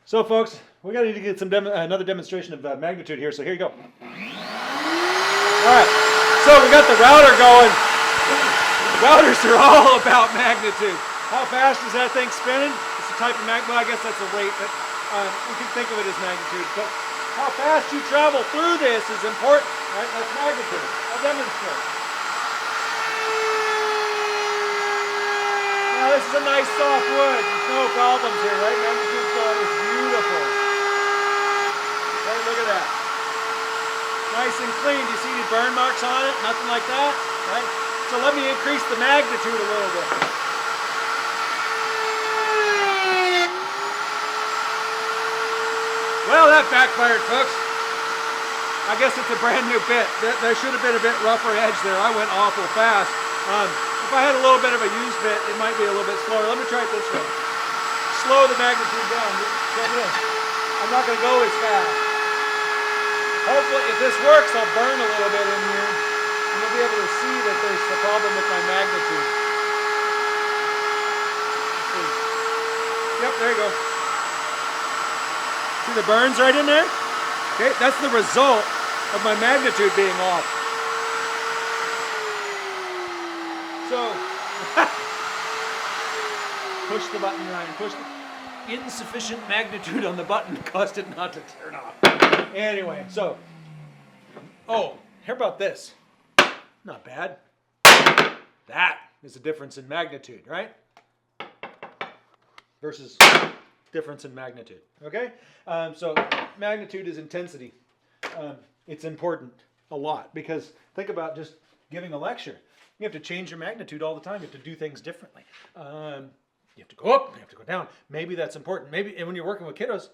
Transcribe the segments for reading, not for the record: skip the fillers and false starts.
So folks, we got to need to get some another demonstration of magnitude here, so here you go. Alright, so we got the router going. Routers are all about magnitude. How fast is that thing spinning? It's a type of well, I guess that's a rate, but you can think of it as magnitude. But how fast you travel through this is important, right? That's magnitude. I'll demonstrate. Now this is a nice soft wood. There's no problems here, right? Magnitude stone is beautiful. Hey, look at that. Nice and clean. Do you see any burn marks on it? Nothing like that, right? So let me increase the magnitude a little bit. Well, that backfired, folks. I guess it's a brand new bit. There should have been a bit rougher edge there. I went awful fast. If I had a little bit of a used bit, it might be a little bit slower. Let me try it this way. Slow the magnitude down. I'm not going to go as fast. Hopefully, if this works, I'll burn a little bit in here. And you'll be able to see that there's a problem with my magnitude. Let's see. Yep, there you go. See the burns right in there? Okay, that's the result of my magnitude being off. So, push the button, Ryan. Push the insufficient magnitude on the button caused it not to turn off. Anyway, so, how about this? Not bad. That is a difference in magnitude, right? Versus difference in magnitude, okay? So magnitude is intensity. It's important a lot because think about just giving a lecture. You have to change your magnitude all the time. You have to do things differently. You have to go up, you have to go down. Maybe that's important. Maybe, and when you're working with kiddos,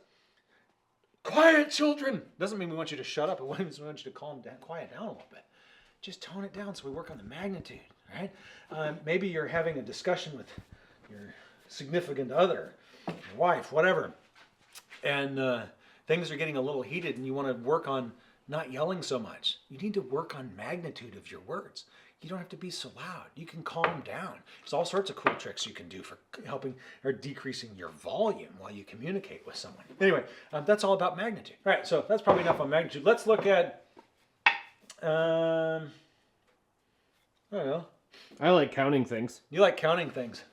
quiet children. Doesn't mean we want you to shut up. It means we want you to calm down, quiet down a little bit. Just tone it down so we work on the magnitude, right? Maybe you're having a discussion with your significant other, your wife, whatever, and things are getting a little heated and you want to work on not yelling so much. You need to work on magnitude of your words. You don't have to be so loud. You can calm down. There's all sorts of cool tricks you can do for helping or decreasing your volume while you communicate with someone. Anyway, that's all about magnitude. All right, so that's probably enough on magnitude. Let's look at, I don't know. I like counting things. You like counting things.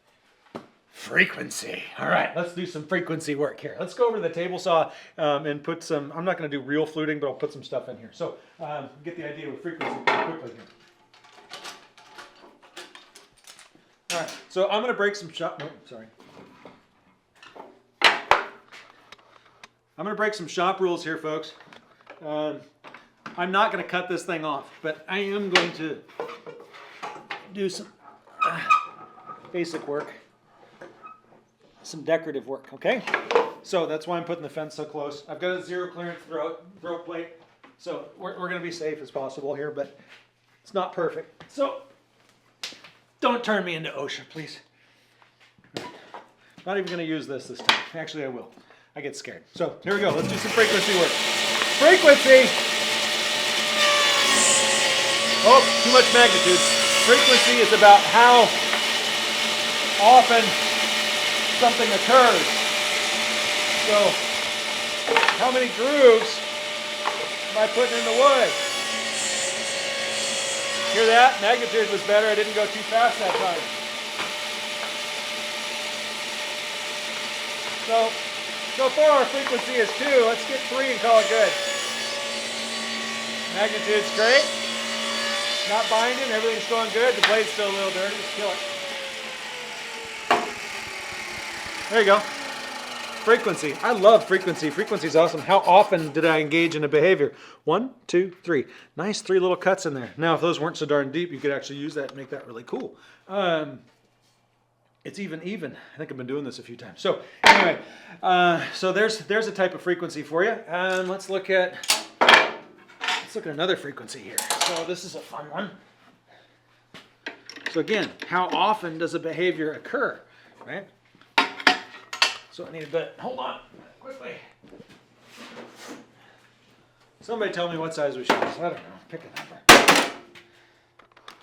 Frequency. All right, let's do some frequency work here. Let's go over to the table saw and put some, I'm not going to do real fluting, but I'll put some stuff in here. So get the idea with frequency pretty quickly here. All right, so I'm going to break some shop. No, sorry. I'm going to break some shop rules here, folks. I'm not going to cut this thing off, but I am going to do some basic work, some decorative work. Okay. So that's why I'm putting the fence so close. I've got a zero clearance throat plate, so we're going to be safe as possible here, but it's not perfect. So. Don't turn me into OSHA, please. Not even going to use this time. Actually, I will. I get scared. So here we go. Let's do some frequency work. Frequency. Oh, too much magnitude. Frequency is about how often something occurs. So how many grooves am I putting in the wood? Hear that? Magnitude was better. I didn't go too fast that time. So far our frequency is 2. Let's get 3 and call it good. Magnitude's great. Not binding. Everything's going good. The blade's still a little dirty. Let's kill it. There you go. Frequency. I love frequency. Frequency is awesome. How often did I engage in a behavior? 1, 2, 3. Nice 3 little cuts in there. Now, if those weren't so darn deep, you could actually use that and make that really cool. It's even. I think I've been doing this a few times. So anyway, so there's a type of frequency for you. Let's look at another frequency here. So this is a fun one. So again, how often does a behavior occur, right? So I need a bit. Hold on, quickly. Somebody tell me what size we should use. I don't know. Pick a number.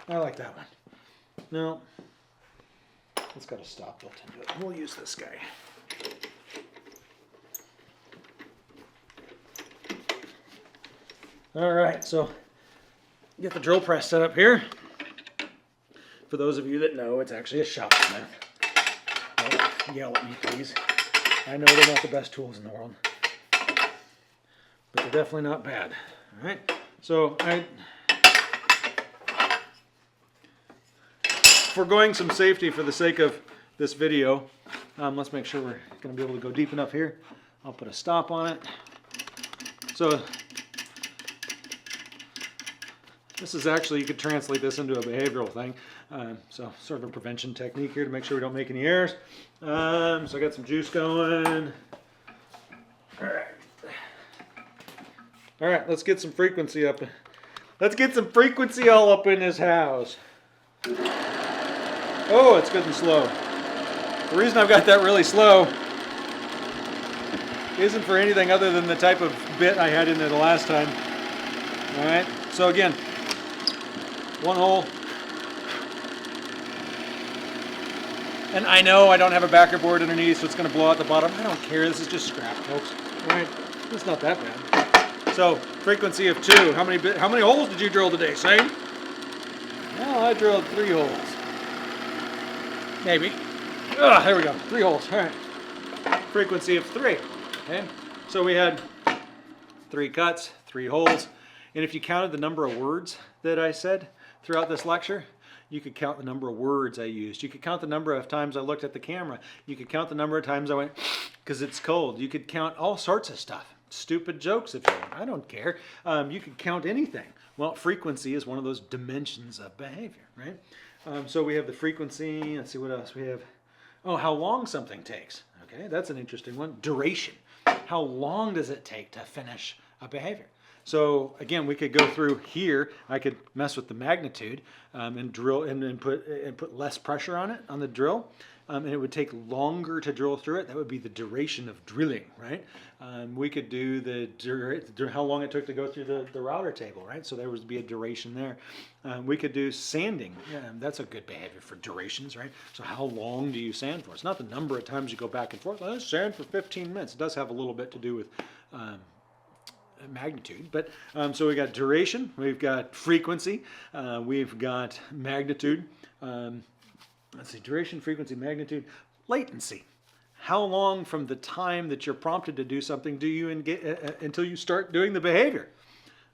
I like that one. No. It's got a stop built into it. We'll use this guy. All right, so get the drill press set up here. For those of you that know, it's actually a shopsmith. Don't yell at me, please. I know they're not the best tools in the world, but they're definitely not bad. All right, so foregoing some safety for the sake of this video, let's make sure we're going to be able to go deep enough here. I'll put a stop on it. So this is actually, you could translate this into a behavioral thing. So sort of a prevention technique here to make sure we don't make any errors. So I got some juice going. All right, let's get some frequency up. Let's get some frequency all up in this house. Oh, it's good and slow. The reason I've got that really slow isn't for anything other than the type of bit I had in there the last time. All right, so again, one hole. And I know I don't have a backer board underneath, so it's going to blow out the bottom. I don't care. This is just scrap, folks. All right, it's not that bad. So frequency of 2. How many holes did you drill today, Shane? Well, I drilled 3 holes. Maybe. There we go. 3 holes. All right. Frequency of 3. Okay. So we had 3 cuts, 3 holes, and if you counted the number of words that I said throughout this lecture, you could count the number of words I used. You could count the number of times I looked at the camera. You could count the number of times I went, because it's cold. You could count all sorts of stuff. Stupid jokes if you want. I don't care. You could count anything. Well, frequency is one of those dimensions of behavior, right? So we have the frequency. Let's see what else we have. Oh, how long something takes. Okay, that's an interesting one. Duration. How long does it take to finish a behavior? So again, we could go through here. I could mess with the magnitude and drill and put less pressure on it on the drill, and it would take longer to drill through it. That would be the duration of drilling, right? We could do how long it took to go through the router table, right? So there would be a duration there. We could do sanding. That's a good behavior for durations, right? So how long do you sand for? It's not the number of times you go back and forth. Let's sand for 15 minutes. It does have a little bit to do with magnitude, but so we got duration, we've got frequency, we've got magnitude. Let's see, duration, frequency, magnitude, latency. How long from the time that you're prompted to do something do you until you start doing the behavior?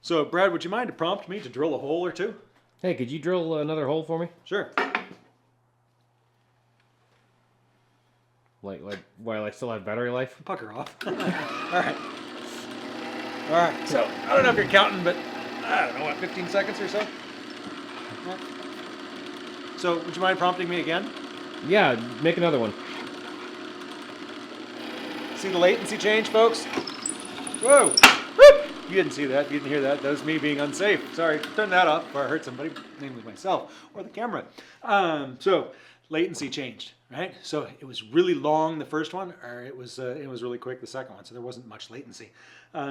So, Brad, would you mind to prompt me to drill a hole or two? Hey, could you drill another hole for me? Sure. Like while I still have battery life? Pucker off. All right. All right, so I don't know if you're counting, but I don't know, what, 15 seconds or so? Yeah. So would you mind prompting me again? Yeah, make another one. See the latency change, folks? Whoa! Whoop! You didn't see that, you didn't hear that. That was me being unsafe. Sorry, turn that off before I hurt somebody, namely myself or the camera. So latency changed, right? So it was really long, the first one, or it was really quick, the second one. So there wasn't much latency.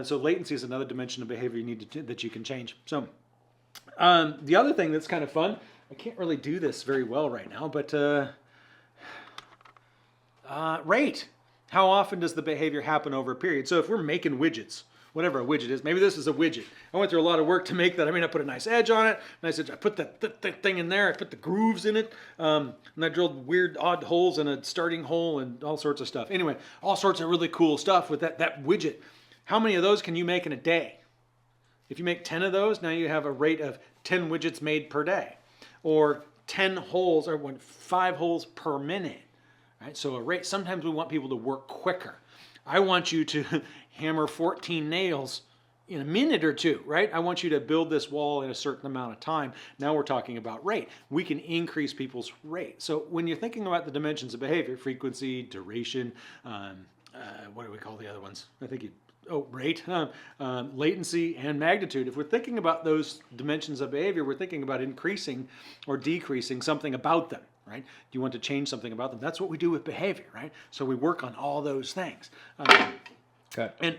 So latency is another dimension of behavior you need that you can change. So the other thing that's kind of fun, I can't really do this very well right now, but rate. How often does the behavior happen over a period? So if we're making widgets, whatever a widget is, maybe this is a widget. I went through a lot of work to make that. I mean, I put a nice edge on it. I put that thing in there. I put the grooves in it. And I drilled weird, odd holes in a starting hole and all sorts of stuff. Anyway, all sorts of really cool stuff with that widget. How many of those can you make in a day? If you make 10 of those, now you have a rate of 10 widgets made per day. Or 10 holes, or 5 holes per minute. Right? So a rate, sometimes we want people to work quicker. I want you to hammer 14 nails in a minute or two, right? I want you to build this wall in a certain amount of time. Now we're talking about rate. We can increase people's rate. So when you're thinking about the dimensions of behavior, frequency, duration, what do we call the other ones? I think rate, latency, and magnitude. If we're thinking about those dimensions of behavior, we're thinking about increasing or decreasing something about them. Right? Do you want to change something about them? That's what we do with behavior, right? So we work on all those things. Okay. And